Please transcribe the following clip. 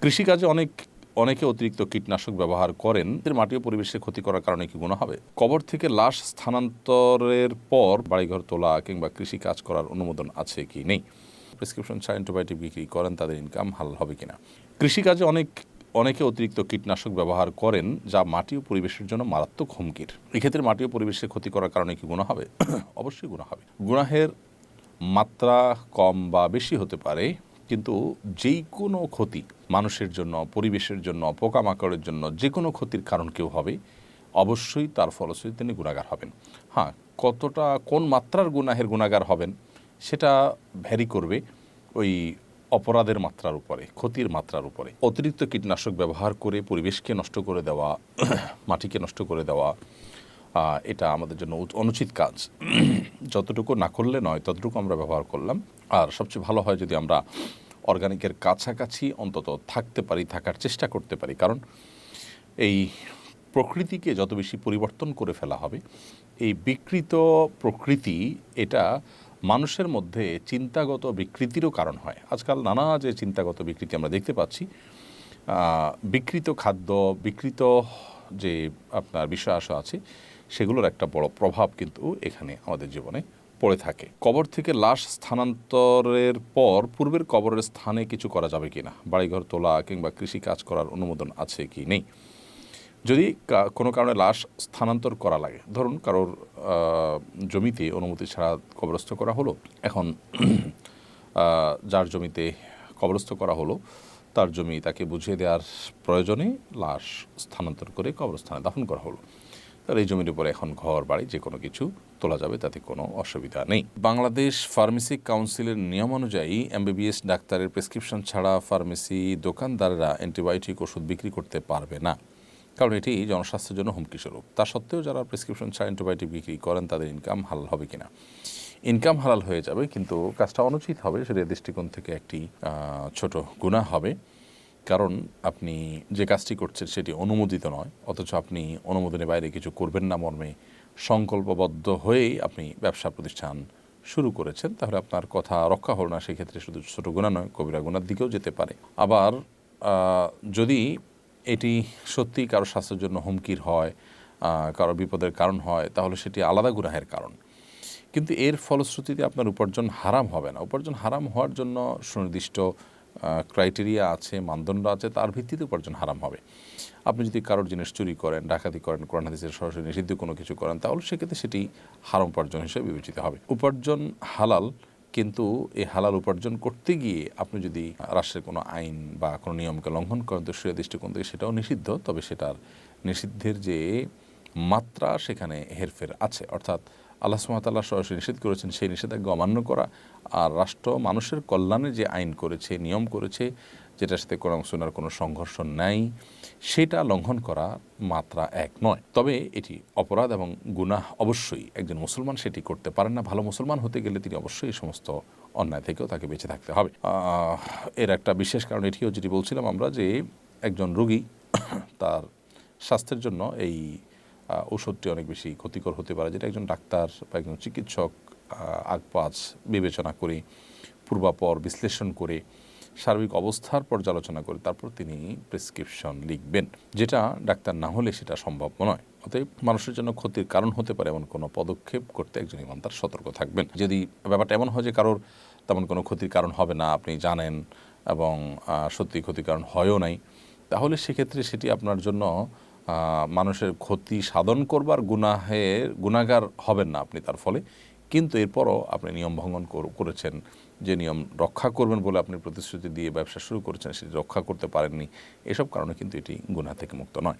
কৃষিকাজে অনেকে অতিরিক্ত কীটনাশক ব্যবহার করেন, মাটি ও পরিবেশের ক্ষতি করার কারণে কি গুনাহ হবে? কবর থেকে লাশ স্থানান্তরের পর বাড়িঘর তোলা কিংবা কৃষি কাজ করার অনুমোদন আছে কি নেই? প্রেসক্রিপশন ছাড়া অ্যান্টিবায়োটিক বিক্রি করেন, তাদের ইনকাম হালাল হবে কিনা? কৃষিকাজে অনেকে অতিরিক্ত কীটনাশক ব্যবহার করেন, যা মাটি ও পরিবেশের জন্য মারাত্মক হুমকির। এক্ষেত্রে মাটি ও পরিবেশের ক্ষতি করার কারণে কি গুনাহ হবে? অবশ্যই গুনাহ হবে। গুনাহের মাত্রা কম বা বেশি হতে পারে, কিন্তু যেই কোনো ক্ষতি মানুষের জন্য, পরিবেশের জন্য, পোকামাকড়ের জন্য যে কোনো ক্ষতির কারণ কেউ হবে, অবশ্যই তার ফলশ্রুতিতে তিনি গুনাহগার হবেন। হ্যাঁ, কোন মাত্রার গুনাহের গুনাহগার হবেন সেটা ভ্যারি করবে ওই অপরাধের মাত্রার উপরে, ক্ষতির মাত্রার উপরে। অতিরিক্ত কীটনাশক ব্যবহার করে পরিবেশকে নষ্ট করে দেওয়া, মাটিকে নষ্ট করে দেওয়া, এটা আমাদের জন্য অনুচিত কাজ। যতটুকু না করলে নয় ততটুকু আমরা ব্যবহার করলাম। আর সবচেয়ে ভালো হয় যদি আমরা অর্গানিকের কাছাকাছি অন্তত থাকতে পারি, থাকার চেষ্টা করতে পারি। কারণ এই প্রকৃতিকে যত বেশি পরিবর্তন করে ফেলা হবে, এই বিকৃত প্রকৃতি এটা মানুষের মধ্যে চিন্তাগত বিকৃতিরও কারণ হয়। আজকাল নানা যে চিন্তাগত বিকৃতি আমরা দেখতে পাচ্ছি, বিকৃত খাদ্য, বিকৃত যে আপনার বিষয় আশা আছে, সেগুলোর একটা বড় প্রভাব কিন্তু এখানে আমাদের জীবনে পড়ে থাকে। কবর থেকে লাশ স্থানান্তরের পর পূর্বের কবরের স্থানে কিছু করা যাবে কি না? বাড়িঘর তোলা কিংবা কৃষি কাজ করার অনুমোদন আছে কি নেই? যদি কোনো কারণে লাশ স্থানান্তর করা লাগে, ধরুন কারোর জমিতে অনুমতি ছাড়া কবরস্থ করা হলো, এখন যার জমিতে কবরস্থ করা হলো তার জমি তাকে বুঝিয়ে দেওয়ার প্রয়োজনে লাশ স্থানান্তর করে কবরস্থানে দাফন করা হলো, তার এই জমির উপরে এখন ঘর বাড়ি যে কোনো কিছু তোলা যাবে, তাতে কোনো অসুবিধা নেই। বাংলাদেশ ফার্মেসি কাউন্সিলের নিয়ম অনুযায়ী এমবিবিএস ডাক্তারের প্রেসক্রিপশন ছাড়া ফার্মেসি দোকানদাররা অ্যান্টিবায়োটিক ওষুধ বিক্রি করতে পারবে না, কারণ এটি জনস্বাস্থ্যের জন্য হুমকি স্বরূপ। তা সত্ত্বেও যারা প্রেসক্রিপশন ছাড়া অ্যান্টিবায়োটিক বিক্রি করেন তাদের ইনকাম হালাল হবে কিনা? ইনকাম হালাল হয়ে যাবে, কিন্তু কাজটা অনুচিত হবে, সেটা দৃষ্টিকোণ থেকে একটি ছোট গুনাহ হবে। কারণ আপনি যে কাজটি করছেন সেটি অনুমোদিত নয়, অথচ আপনি অনুমোদনের বাইরে কিছু করবেন না মর্মে সংকল্পবদ্ধ হয়েই আপনি ব্যবসা প্রতিষ্ঠান শুরু করেছেন, তাহলে আপনার কথা রক্ষা হল না। সেক্ষেত্রে শুধু ছোট গুনাহ নয়, কবিরা গুনার দিকেও যেতে পারে। আবার যদি এটি সত্যি কারো স্বাস্থ্যের জন্য হুমকির হয়, কারো বিপদের কারণ হয়, তাহলে সেটি আলাদা গুনাহের কারণ। কিন্তু এর ফলশ্রুতিতে আপনার উপার্জন হারাম হবে না। উপার্জন হারাম হওয়ার জন্য সুনির্দিষ্ট ক্রাইটেরিয়া আছে, মানদণ্ড আছে, তার ভিত্তিতে উপার্জন হারাম হবে। আপনি যদি কারোর জিনিস চুরি করেন, ডাকাতি করেন, কোরআন হাদিসের সরাসরি নিষিদ্ধ কোনো কিছু করেন, তাহলে সেক্ষেত্রে সেটি হারাম উপার্জন হিসেবে বিবেচিত হবে। উপার্জন হালাল, কিন্তু এই হালাল উপার্জন করতে গিয়ে আপনি যদি রাষ্ট্রের কোনো আইন বা কোনো নিয়মকে লঙ্ঘন করেন, তো সে দৃষ্টিকোণ থেকে সেটাও নিষিদ্ধ। তবে সেটার নিষিদ্ধের যে মাত্রা, সেখানে হেরফের আছে। অর্থাৎ আল্লাহ সুবহানাহু ওয়া তাআলা সরাসরি নিষেধ করেছেন, সেই নিষেধাজ্ঞা অমান্য করা, আর রাষ্ট্র মানুষের কল্যাণে যে আইন করেছে, নিয়ম করেছে, যেটার সাথে কোরআন সুন্নাহর কোনো সংঘর্ষ নাই, সেটা লঙ্ঘন করা মাত্রা এক নয়। তবে এটি অপরাধ এবং গুনাহ অবশ্যই। একজন মুসলমান সেটি করতে পারেন না। ভালো মুসলমান হতে গেলে তিনি অবশ্যই এই সমস্ত অন্যায় থেকেও তাকে বেঁচে থাকতে হবে। এর একটা বিশেষ কারণ এটিও, যেটি বলছিলাম আমরা, যে একজন রোগী তার স্বাস্থ্যের জন্য এই ওষুধটি অনেক বেশি ক্ষতিকর হতে পারে, যেটা একজন ডাক্তার বা একজন চিকিৎসক আগপাজ বিবেচনা করে, পূর্বাপর বিশ্লেষণ করে, সার্বিক অবস্থার পর্যালোচনা করে তারপর তিনি প্রেসক্রিপশন লিখবেন, যেটা ডাক্তার না হলে সেটা সম্ভব নয়। অতএব মানুষের জন্য ক্ষতির কারণ হতে পারে এমন কোনো পদক্ষেপ করতে একজন ইমানদার সতর্ক থাকবেন। যদি ব্যাপারটা এমন হয় যে কারোর তেমন কোনো ক্ষতির কারণ হবে না, আপনি জানেন, এবং সত্যি ক্ষতির কারণ হয়ও নাই, তাহলে সেক্ষেত্রে সেটি আপনার জন্য মানুষের ক্ষতি সাধন করবার গুনাহগার হবেন না আপনি তার ফলে। কিন্তু এরপরও আপনি নিয়ম ভঙ্গন করেছেন, যে নিয়ম রক্ষা করবেন বলে আপনি প্রতিশ্রুতি দিয়ে ব্যবসা শুরু করেছেন, সেটি রক্ষা করতে পারেননি, এসব কারণে কিন্তু এটি গুনাহ থেকে মুক্ত নয়।